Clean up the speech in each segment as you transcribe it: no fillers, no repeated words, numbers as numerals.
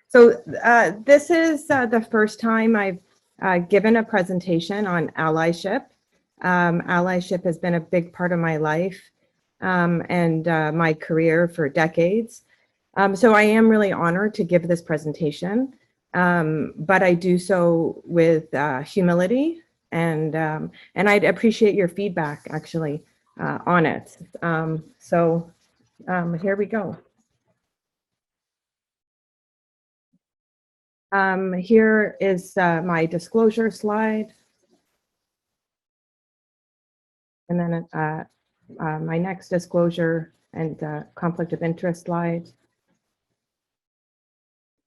So this is the first time I've given a presentation on allyship. Allyship has been a big part of my life and my career for decades. So I am really honored to give this presentation, but I do so with humility, and I'd appreciate your feedback actually on it. Here we go. Here is my disclosure slide. And then my next disclosure and conflict of interest slide.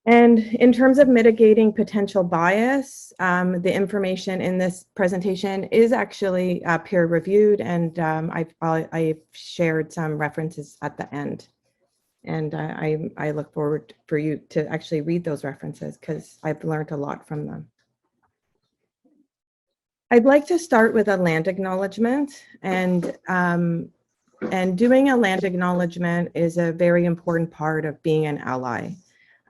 And in terms of mitigating potential bias, the information in this presentation is actually peer reviewed, and I've shared some references at the end. And I look forward for you to actually read those references because I've learned a lot from them. I'd like to start with a land acknowledgement, and doing a land acknowledgement is a very important part of being an ally.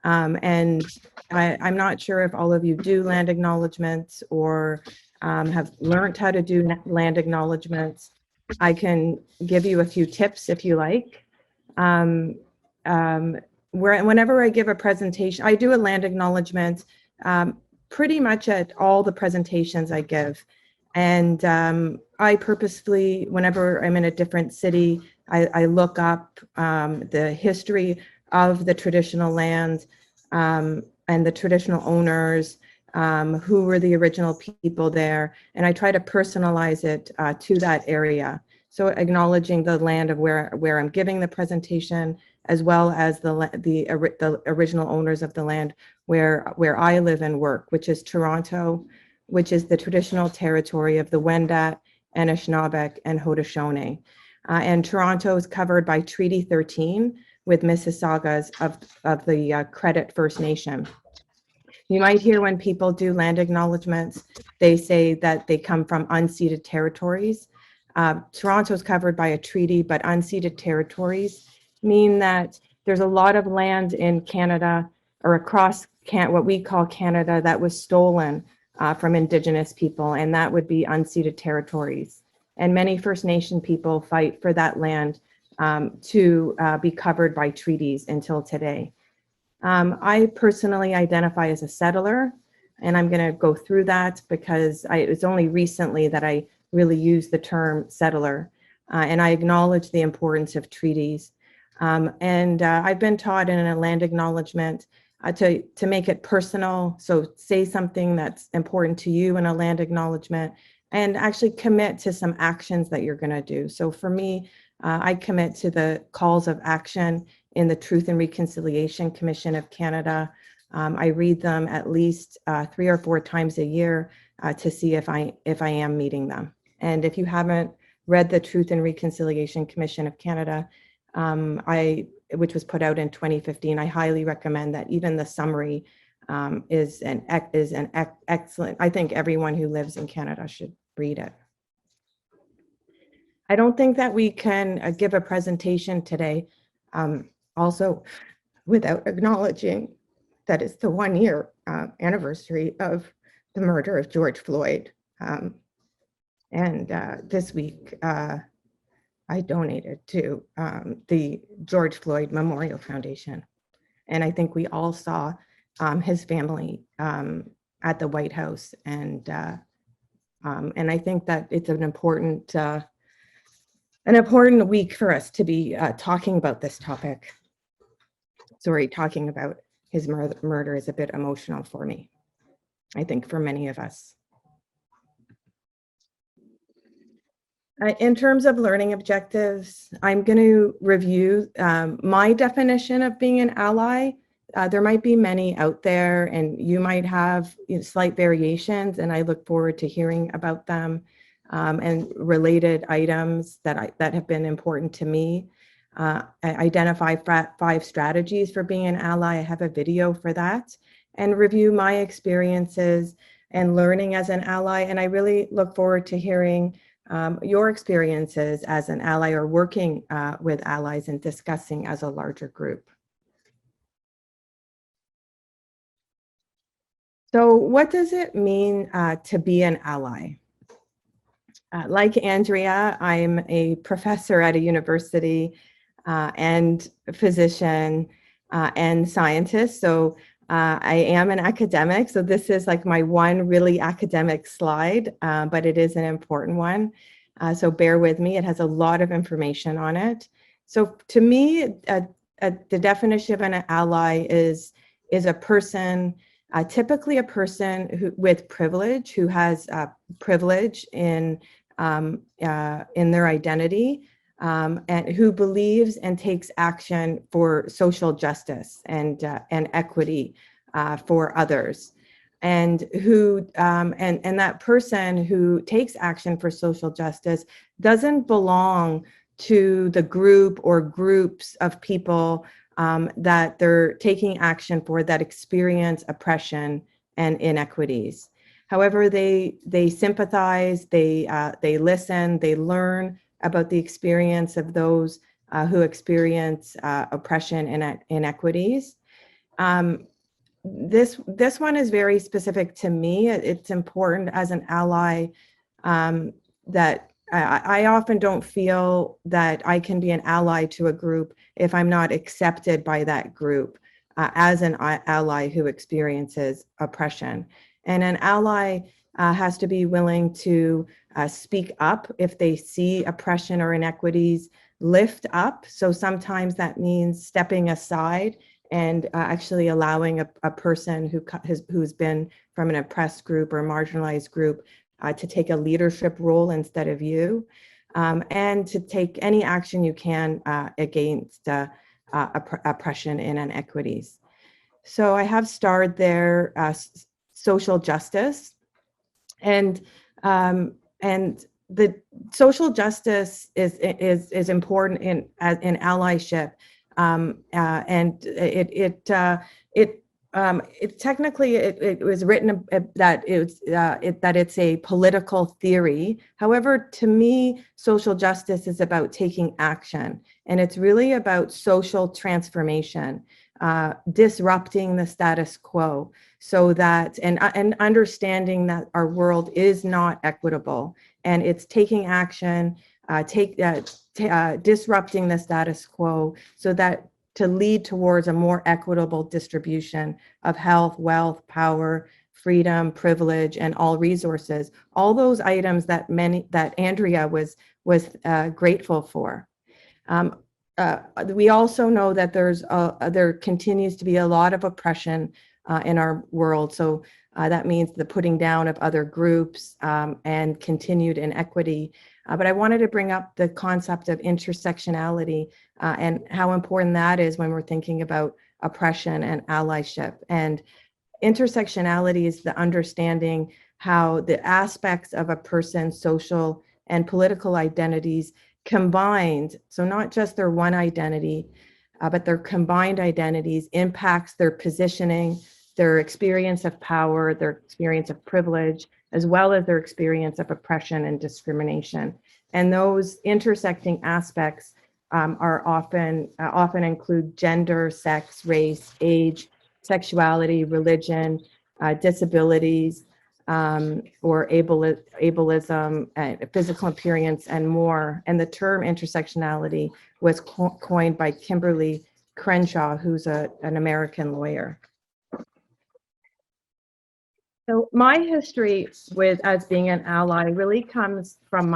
And I'm not sure if all of you do land acknowledgements or have learned how to do land acknowledgements. I can give you a few tips if you like. Whenever I give a presentation, I do a land acknowledgement pretty much at all the presentations I give. And I purposefully, whenever I'm in a different city, I look up the history of the traditional land and the traditional owners, who were the original people there. And I try to personalize it to that area. So acknowledging the land of where I'm giving the presentation, as well as the original owners of the land where I live and work, which is Toronto, which is the traditional territory of the Wendat, Anishinaabe, and Haudenosaunee. And Toronto is covered by Treaty 13 with Mississaugas of the Credit First Nation. You might hear when people do land acknowledgements, they say that they come from unceded territories. Toronto is covered by a treaty, but unceded territories mean that there's a lot of land in Canada or across what we call Canada that was stolen from Indigenous people, and that would be unceded territories. And many First Nation people fight for that land to be covered by treaties until today. I personally identify as a settler, and I'm going to go through that because it's only recently that I really use the term settler, and I acknowledge the importance of treaties. I've been taught in a land acknowledgement to make it personal. So say something that's important to you in a land acknowledgement and actually commit to some actions that you're going to do. So for me, I commit to the calls of action in the Truth and Reconciliation Commission of Canada. I read them at least 3 or 4 times a year to see if I am meeting them. And if you haven't read the Truth and Reconciliation Commission of Canada, which was put out in 2015, I highly recommend that. Even the summary is an excellent. I think everyone who lives in Canada should read it. I don't think that we can give a presentation today also without acknowledging that it's the 1-year anniversary of the murder of George Floyd. This week, I donated to the George Floyd Memorial Foundation. And I think we all saw his family at the White House. And I think that it's an important week for us to be talking about this topic. Sorry, talking about his murder is a bit emotional for me, I think for many of us. In terms of learning objectives, I'm going to review my definition of being an ally. There might be many out there, and you might have slight variations, and I look forward to hearing about them and related items that have been important to me. I identify 5 strategies for being an ally. I have a video for that, and review my experiences and learning as an ally. And I really look forward to hearing your experiences as an ally or working with allies and discussing as a larger group. So what does it mean to be an ally? Like Andrea, I'm a professor at a university and a physician and scientist. So I am an academic. So this is like my one really academic slide, but it is an important one. So bear with me. It has a lot of information on it. So to me, the definition of an ally is a person, typically a person with privilege, who has privilege in their identity, and who believes and takes action for social justice and equity for others, and who and that person who takes action for social justice doesn't belong to the group or groups of people that they're taking action for that experience oppression and inequities. However, they sympathize, they listen, they learn about the experience of those who experience oppression and inequities. This one is very specific to me. It's important as an ally that I often don't feel that I can be an ally to a group if I'm not accepted by that group as an ally who experiences oppression. And an ally has to be willing to speak up if they see oppression or inequities, lift up. So sometimes that means stepping aside and actually allowing a person who's been from an oppressed group or marginalized group to take a leadership role instead of you, and to take any action you can against oppression and inequities. So I have starred there social justice, and the social justice is important in allyship, and it technically it was written that it's a political theory. However, to me, social justice is about taking action, and it's really about social transformation, disrupting the status quo, so that and understanding that our world is not equitable, and it's taking action, disrupting the status quo, so that to lead towards a more equitable distribution of health, wealth, power, freedom, privilege, and all resources, all those items that Andrea was grateful for. We also know that there continues to be a lot of oppression in our world. So that means the putting down of other groups and continued inequity. But I wanted to bring up the concept of intersectionality and how important that is when we're thinking about oppression and allyship. And intersectionality is the understanding how the aspects of a person's social and political identities combined, so not just their one identity, but their combined identities, impacts their positioning, their experience of power, their experience of privilege, as well as their experience of oppression and discrimination. And those intersecting aspects are often include gender, sex, race, age, sexuality, religion, disabilities, or ableism, physical appearance, and more. And the term intersectionality was coined by Kimberly Crenshaw, who's an American lawyer. So my history as being an ally really comes from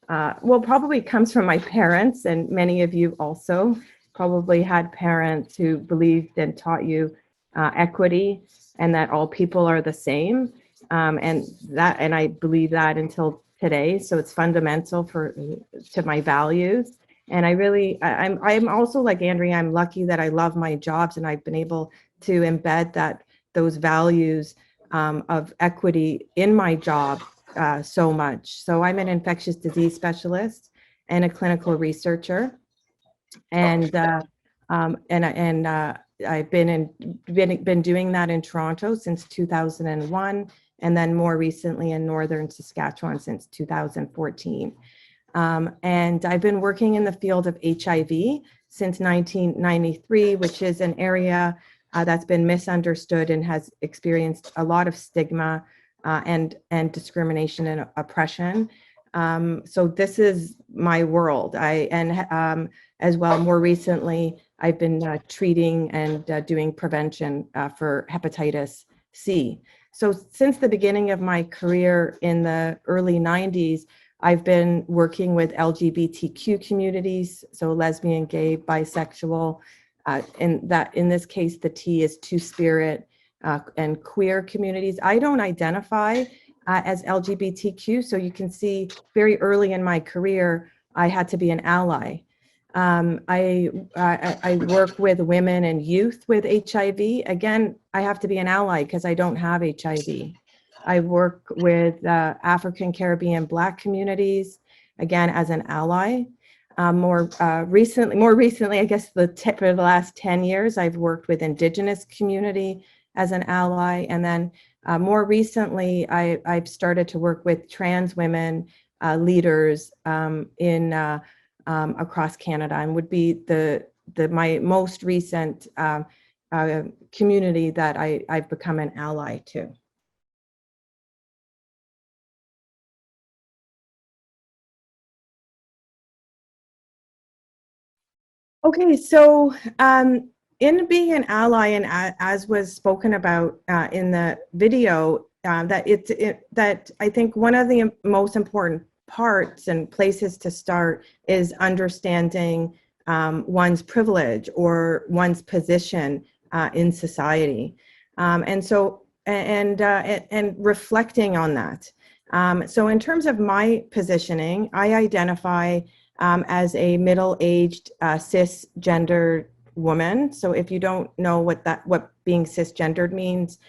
probably comes from my parents, and many of you also probably had parents who believed and taught you equity and that all people are the same. And I believe that until today. So it's fundamental to my values. And I'm also like Andrea, I'm lucky that I love my jobs and I've been able to embed those values of equity in my job so much. So I'm an infectious disease specialist and a clinical researcher. And I've been doing that in Toronto since 2001, and then more recently in Northern Saskatchewan since 2014. And I've been working in the field of HIV since 1993, which is an area that's been misunderstood and has experienced a lot of stigma and discrimination and oppression. So this is my world. As well, more recently, I've been treating and doing prevention for hepatitis C. So since the beginning of my career in the early 90s, I've been working with LGBTQ communities, so lesbian, gay, bisexual, in this case, the T is two-spirit, and queer communities. I don't identify as LGBTQ, so you can see very early in my career, I had to be an ally. I work with women and youth with HIV. Again, I have to be an ally because I don't have HIV. I work with African, Caribbean, Black communities, again, as an ally. More recently, I guess the tip of the last 10 years, I've worked with Indigenous community as an ally. And then more recently, I've started to work with trans women leaders in across Canada, and would be my most recent community that I've become an ally to. Okay, so in being an ally, and as was spoken about in the video, that I think one of the most important parts and places to start is understanding one's privilege or one's position in society, and reflecting on that. So in terms of my positioning, I identify as a middle-aged cisgendered woman. So if you don't know what being cisgendered means,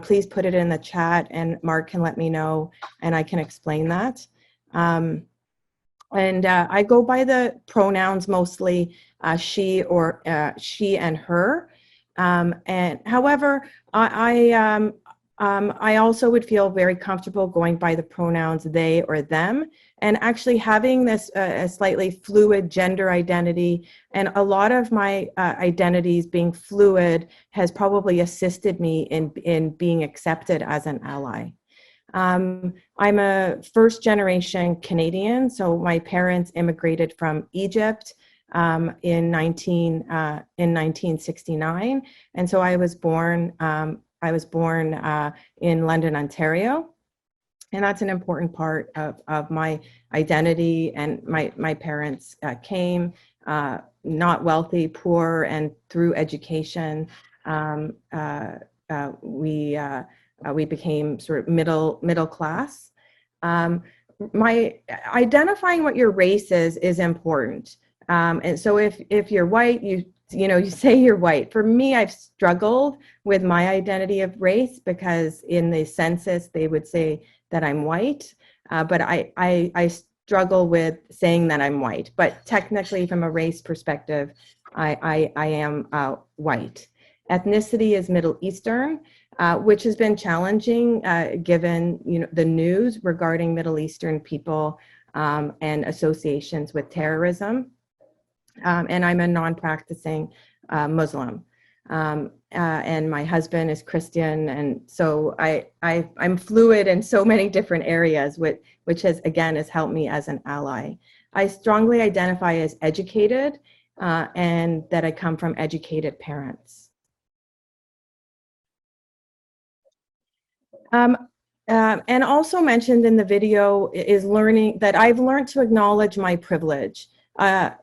please put it in the chat, and Mark can let me know, and I can explain that. And I go by the pronouns mostly she and her. And however, I also would feel very comfortable going by the pronouns they or them, and actually having this a slightly fluid gender identity, and a lot of my identities being fluid has probably assisted me in being accepted as an ally. I'm a first generation Canadian, so my parents immigrated from Egypt in 1969, and so I was born in London, Ontario, and that's an important part of my identity. And my parents came not wealthy, poor, and through education, we became sort of middle class. My identifying what your race is important. And so if you're white, you say you're white. For me, I've struggled with my identity of race because in the census they would say that I'm white, but I struggle with saying that I'm white. But technically, from a race perspective, I am white. Ethnicity is Middle Eastern, which has been challenging given the news regarding Middle Eastern people and associations with terrorism. And I'm a non-practicing Muslim, and my husband is Christian, and so I'm fluid in so many different areas, which has helped me as an ally. I strongly identify as educated, and that I come from educated parents. And also mentioned in the video is learning that I've learned to acknowledge my privilege.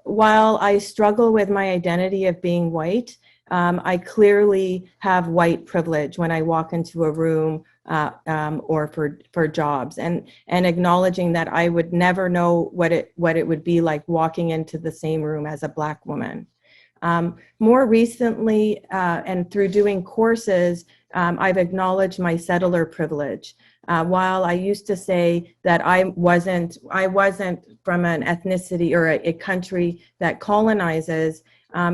While I struggle with my identity of being white, I clearly have white privilege when I walk into a room or for jobs, and acknowledging that I would never know what it would be like walking into the same room as a Black woman. More recently, and through doing courses, I've acknowledged my settler privilege. While I used to say that I wasn't from an ethnicity or a country that colonizes,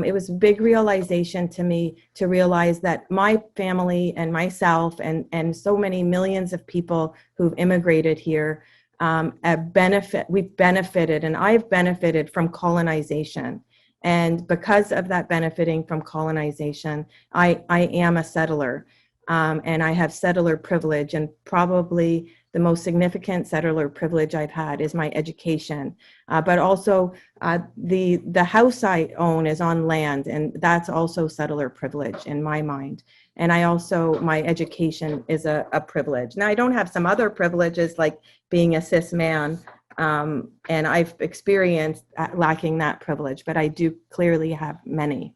it was a big realization to me to realize that my family and myself and so many millions of people who've immigrated here we've benefited, and I've benefited from colonization. And because of that benefiting from colonization, I am a settler. And I have settler privilege, and probably the most significant settler privilege I've had is my education. But also the house I own is on land, and that's also settler privilege in my mind. And I also, my education is a privilege. Now, I don't have some other privileges like being a cis man, and I've experienced lacking that privilege, but I do clearly have many.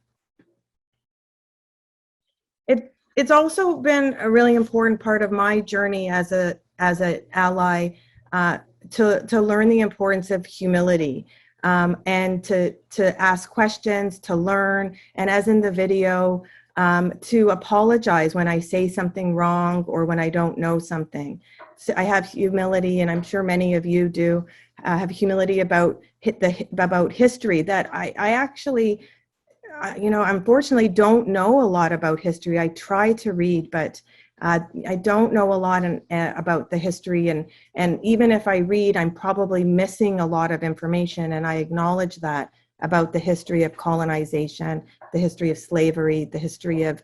It's also been a really important part of my journey as an ally, to learn the importance of humility, and to ask questions, to learn, and as in the video, to apologize when I say something wrong or when I don't know something. So I have humility, and I'm sure many of you do have humility about history, that I actually, unfortunately don't know a lot about history. I try to read, but I don't know a lot about the history. And even if I read, I'm probably missing a lot of information. And I acknowledge that about the history of colonization, the history of slavery, the history of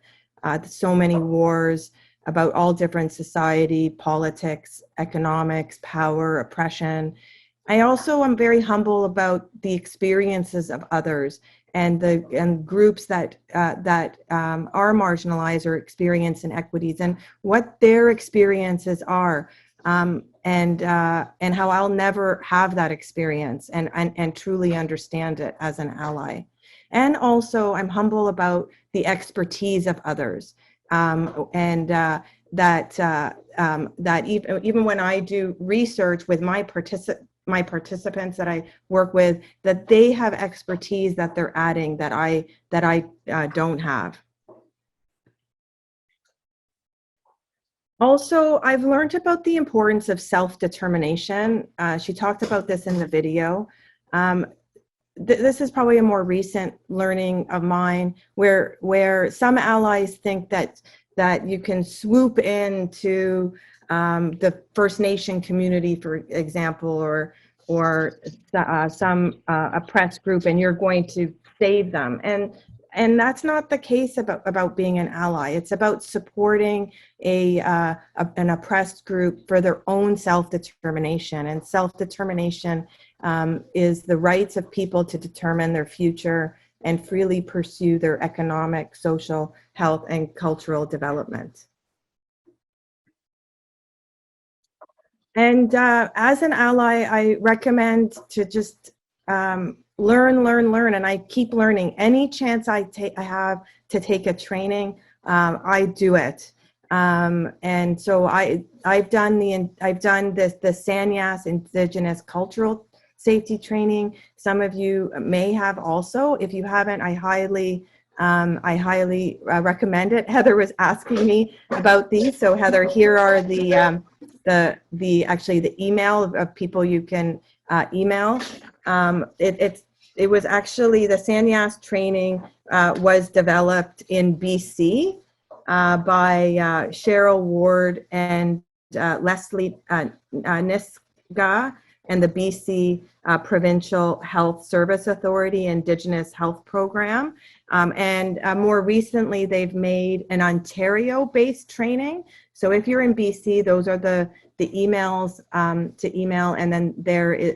so many wars, about all different society, politics, economics, power, oppression. I also am very humble about the experiences of others and groups that are marginalized or experience inequities, and what their experiences are, and how I'll never have that experience and truly understand it as an ally. And also, I'm humble about the expertise of others, and that even when I do research with my participants that I work with, that they have expertise that they're adding that I don't have. Also, I've learned about the importance of self-determination. She talked about this in the video. This is probably a more recent learning of mine, where some allies think that you can swoop into the First Nation community, for example, or some oppressed group, and you're going to save them. And that's not the case about being an ally. It's about supporting an oppressed group for their own self-determination. And self-determination is the rights of people to determine their future and freely pursue their economic, social, health, and cultural development. And as an ally, I recommend to just learn, and I keep learning. Any chance I have to take a training, I do it. And so I've done the Sanyas Indigenous Cultural Safety Training. Some of you may have also. If you haven't, I highly recommend it. Heather was asking me about these. So Heather, here are actually the email of people you can email. It was actually the Sanyas training was developed in BC by Cheryl Ward and Leslie Niska and the BC Provincial Health Service Authority Indigenous Health Program. And more recently, they've made an Ontario-based training. So if you're in BC, those are the emails to email, and then there is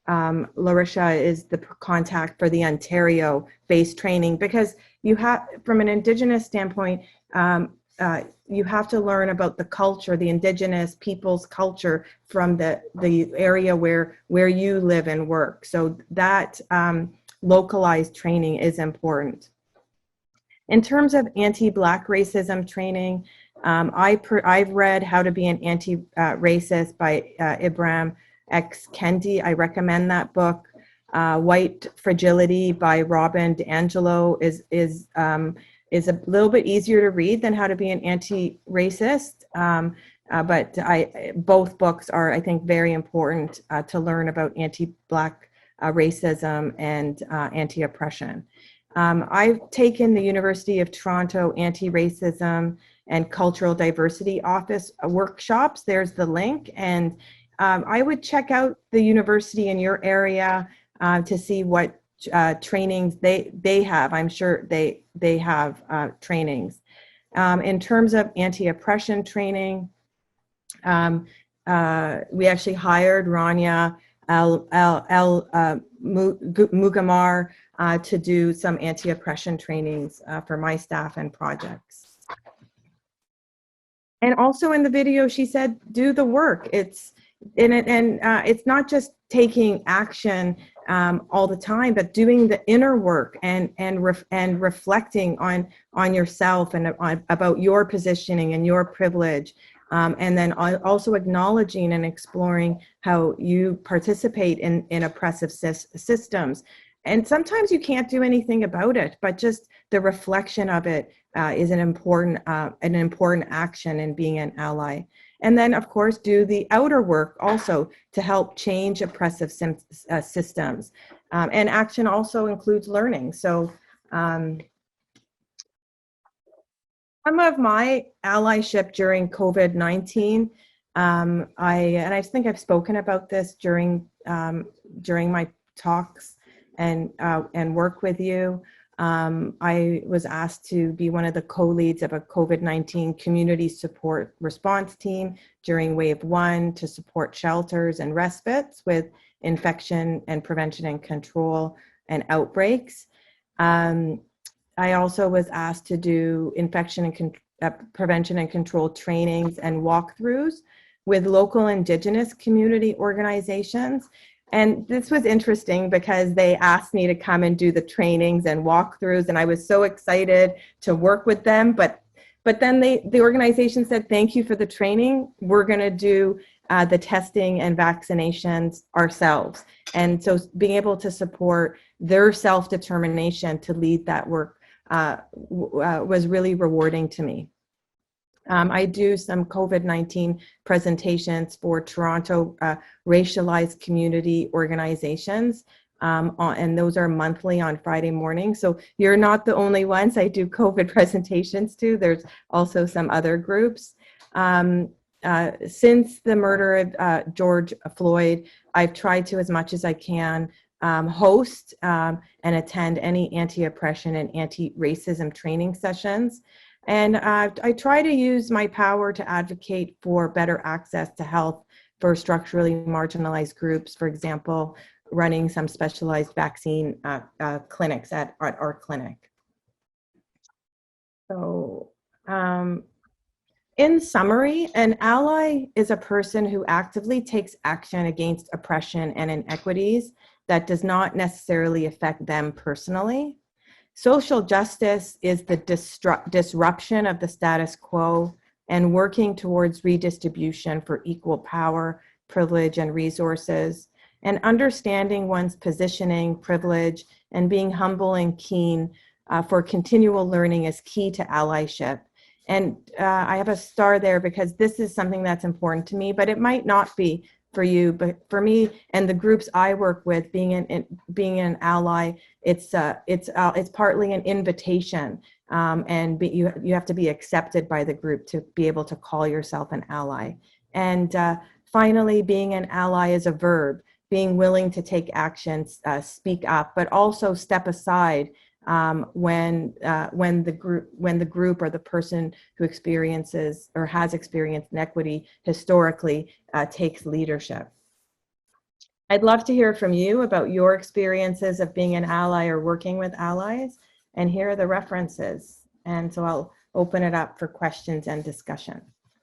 Larisha is the contact for the Ontario-based training, because you have, from an Indigenous standpoint, you have to learn about the culture, the Indigenous people's culture from the area where you live and work. So that localized training is important. In terms of anti-Black racism training, I've read How to Be an Anti-Racist by Ibram X. Kendi. I recommend that book. White Fragility by Robin DiAngelo is a little bit easier to read than How to Be an Anti-Racist, but both books are, I think, very important to learn about anti-Black racism and anti-oppression. I've taken the University of Toronto Anti-Racism and Cultural Diversity Office workshops. There's the link, and I would check out the university in your area to see what trainings they have. I'm sure they have trainings. In terms of anti-oppression training, we actually hired Rania Mugamar to do some anti-oppression trainings for my staff and projects. And also in the video, she said, do the work. It's not just taking action all the time, but doing the inner work and reflecting on yourself and about your positioning and your privilege. And then also acknowledging and exploring how you participate in oppressive systems. And sometimes you can't do anything about it, but just the reflection of it is an important action in being an ally. And then, of course, do the outer work also to help change oppressive systems. And action also includes learning. So some of my allyship during COVID-19, I think I've spoken about this during my talks and work with you. I was asked to be one of the co-leads of a COVID-19 community support response team during wave 1 to support shelters and respites with infection and prevention and control and outbreaks. I also was asked to do infection and prevention and control trainings and walkthroughs with local Indigenous community organizations. And this was interesting because they asked me to come and do the trainings and walkthroughs, and I was so excited to work with them. But then the organization said, thank you for the training. We're going to do the testing and vaccinations ourselves. And so being able to support their self-determination to lead that work was really rewarding to me. I do some COVID-19 presentations for Toronto racialized community organizations, and those are monthly on Friday morning. So you're not the only ones I do COVID presentations to. There's also some other groups. Since the murder of George Floyd, I've tried to, as much as I can, host and attend any anti-oppression and anti-racism training sessions. And I try to use my power to advocate for better access to health for structurally marginalized groups, for example, running some specialized vaccine clinics at our clinic. So in summary, an ally is a person who actively takes action against oppression and inequities that does not necessarily affect them personally. Social justice is the disruption of the status quo and working towards redistribution for equal power, privilege, and resources, and understanding one's positioning, privilege, and being humble and keen for continual learning is key to allyship. And I have a star there because this is something that's important to me, but it might not be for you, but for me and the groups I work with, being an ally, it's partly an invitation, and you have to be accepted by the group to be able to call yourself an ally. And finally, being an ally is a verb, being willing to take action, speak up, but also step aside when the group or the person who experiences or has experienced inequity historically takes leadership. I'd love to hear from you about your experiences of being an ally or working with allies, and here are the references. And so I'll open it up for questions and discussion.